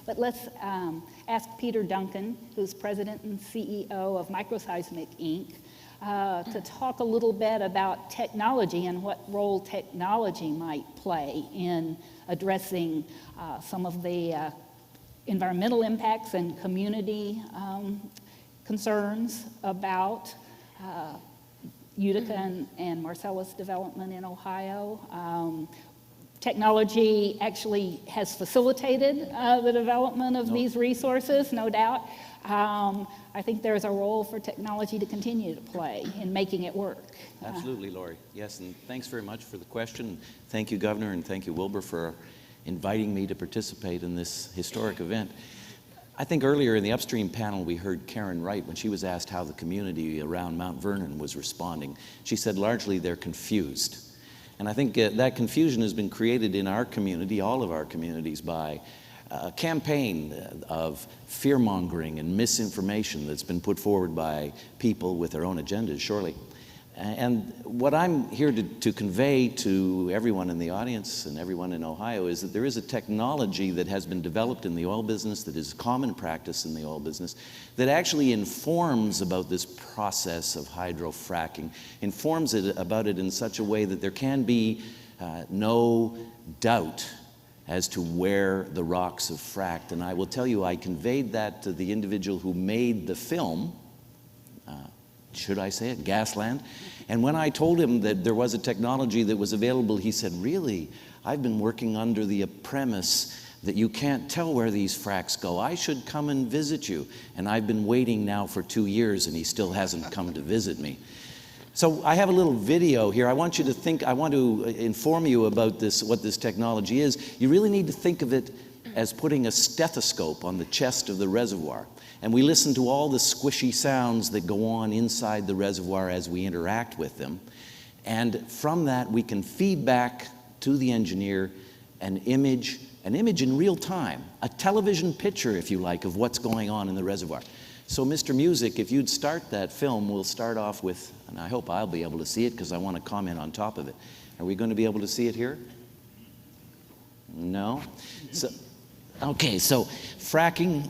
But let's ask Peter Duncan, who's president and CEO of MicroSismic, Inc., to talk a little bit about technology and what role technology might play in addressing some of the environmental impacts and community concerns about Utica and Marcellus development in Ohio. Technology actually has facilitated the development of these resources, no doubt. I think there's a role for technology to continue to play in making it work. Absolutely, Lori. Yes, and thanks very much for the question. Thank you, Governor, and thank you, Wilbur, for inviting me to participate in this historic event. I think earlier in the upstream panel we heard Karen Wright when she was asked how the community around Mount Vernon was responding. She said largely they're confused. And I think that confusion has been created in our community, all of our communities, by a campaign of fear-mongering and misinformation that's been put forward by people with their own agendas, surely. And what I'm here to convey to everyone in the audience and everyone in Ohio is that there is a technology that has been developed in the oil business that is common practice in the oil business that actually informs about this process of hydrofracking, informs about it in such a way that there can be no doubt as to where the rocks have fracked. And I will tell you, I conveyed that to the individual who made the film, should I say it, Gasland. And when I told him that there was a technology that was available, he said, really? I've been working under the premise that you can't tell where these fracks go. I should come and visit you. And I've been waiting now for 2 years and he still hasn't come to visit me. So I have a little video here. I want you to think, I want to inform you about this, what this technology is. You really need to think of it as putting a stethoscope on the chest of the reservoir. And we listen to all the squishy sounds that go on inside the reservoir as we interact with them. And from that, we can feed back to the engineer an image in real time, a television picture, if you like, of what's going on in the reservoir. So, Mr. Music, if you'd start that film, we'll start off with, and I hope I'll be able to see it because I want to comment on top of it. Are we going to be able to see it here? No? So, okay, so fracking,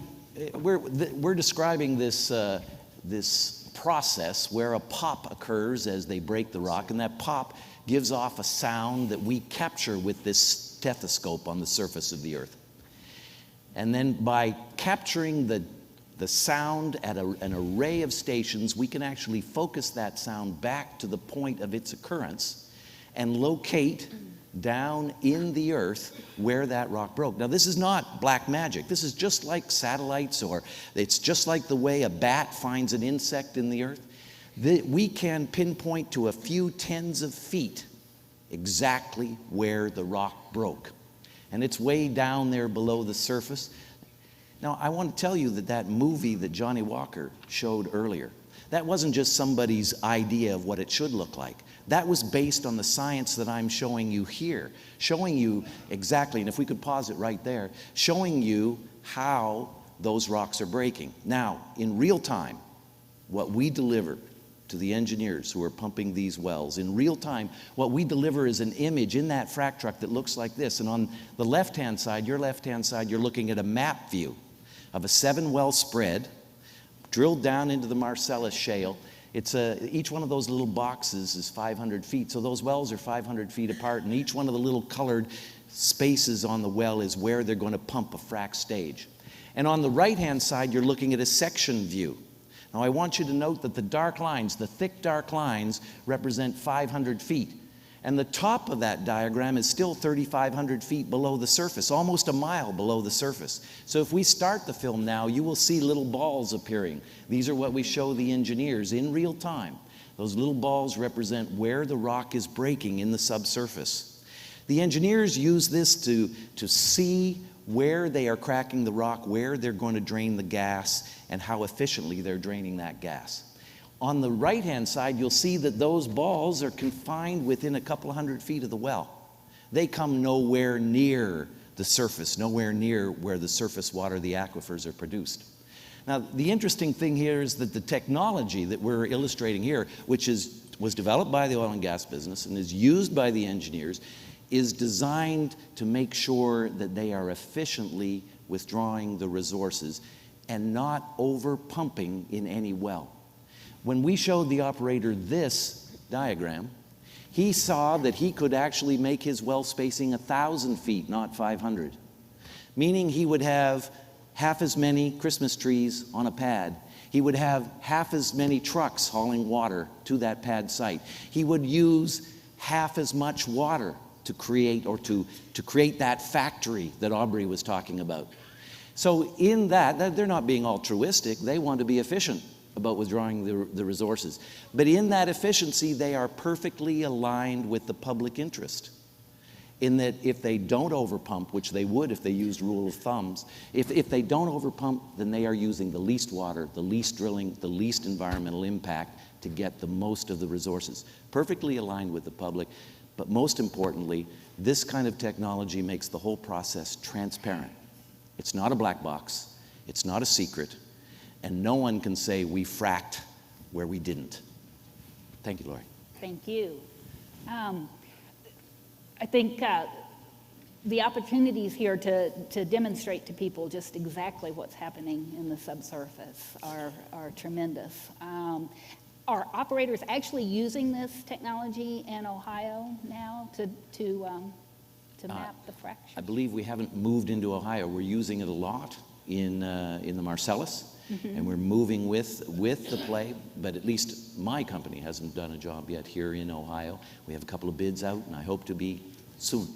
we're describing this, this process where a pop occurs as they break the rock, and that pop gives off a sound that we capture with this stethoscope on the surface of the earth. And then by capturing the sound at an array of stations, we can actually focus that sound back to the point of its occurrence and locate down in the earth where that rock broke. Now, this is not black magic. This is just like satellites, or it's just like the way a bat finds an insect in the earth. We can pinpoint to a few tens of feet exactly where the rock broke. And it's way down there below the surface. Now, I want to tell you that that movie that Johnny Walker showed earlier, that wasn't just somebody's idea of what it should look like. That was based on the science that I'm showing you here, showing you exactly, and if we could pause it right there, showing you how those rocks are breaking. Now, in real time, what we deliver to the engineers who are pumping these wells, in real time, what we deliver is an image in that frac truck that looks like this. And on the left-hand side, your left-hand side, you're looking at a map view of a 7-well spread drilled down into the Marcellus Shale. Each one of those little boxes is 500 feet. So those wells are 500 feet apart, and each one of the little colored spaces on the well is where they're going to pump a frac stage. And on the right-hand side, you're looking at a section view. Now, I want you to note that the dark lines, the thick dark lines, represent 500 feet. And the top of that diagram is still 3,500 feet below the surface, almost a mile below the surface. So if we start the film now, you will see little balls appearing. These are what we show the engineers in real time. Those little balls represent where the rock is breaking in the subsurface. The engineers use this to see where they are cracking the rock, where they're going to drain the gas, and how efficiently they're draining that gas. On the right-hand side, you'll see that those balls are confined within a couple of hundred feet of the well. They come nowhere near the surface, nowhere near where the surface water, the aquifers, are produced. Now, the interesting thing here is that the technology that we're illustrating here, which was developed by the oil and gas business and is used by the engineers, is designed to make sure that they are efficiently withdrawing the resources and not over pumping in any well. When we showed the operator this diagram, he saw that he could actually make his well spacing 1,000 feet, not 500, meaning he would have half as many Christmas trees on a pad. He would have half as many trucks hauling water to that pad site. He would use half as much water to create that factory that Aubrey was talking about. So in that, they're not being altruistic. They want to be efficient about withdrawing the resources. But in that efficiency, they are perfectly aligned with the public interest. In that if they don't overpump, which they would if they used rule of thumbs, if they don't overpump, then they are using the least water, the least drilling, the least environmental impact to get the most of the resources. Perfectly aligned with the public, but most importantly, this kind of technology makes the whole process transparent. It's not a black box, it's not a secret, and no one can say we fracked where we didn't. Thank you, Lori. Thank you. I think the opportunities here to demonstrate to people just exactly what's happening in the subsurface are tremendous. Are operators actually using this technology in Ohio now to map the fracture? I believe we haven't moved into Ohio. We're using it a lot in the Marcellus, and we're moving with the play, but at least my company hasn't done a job yet here in Ohio. We have a couple of bids out, and I hope to be soon.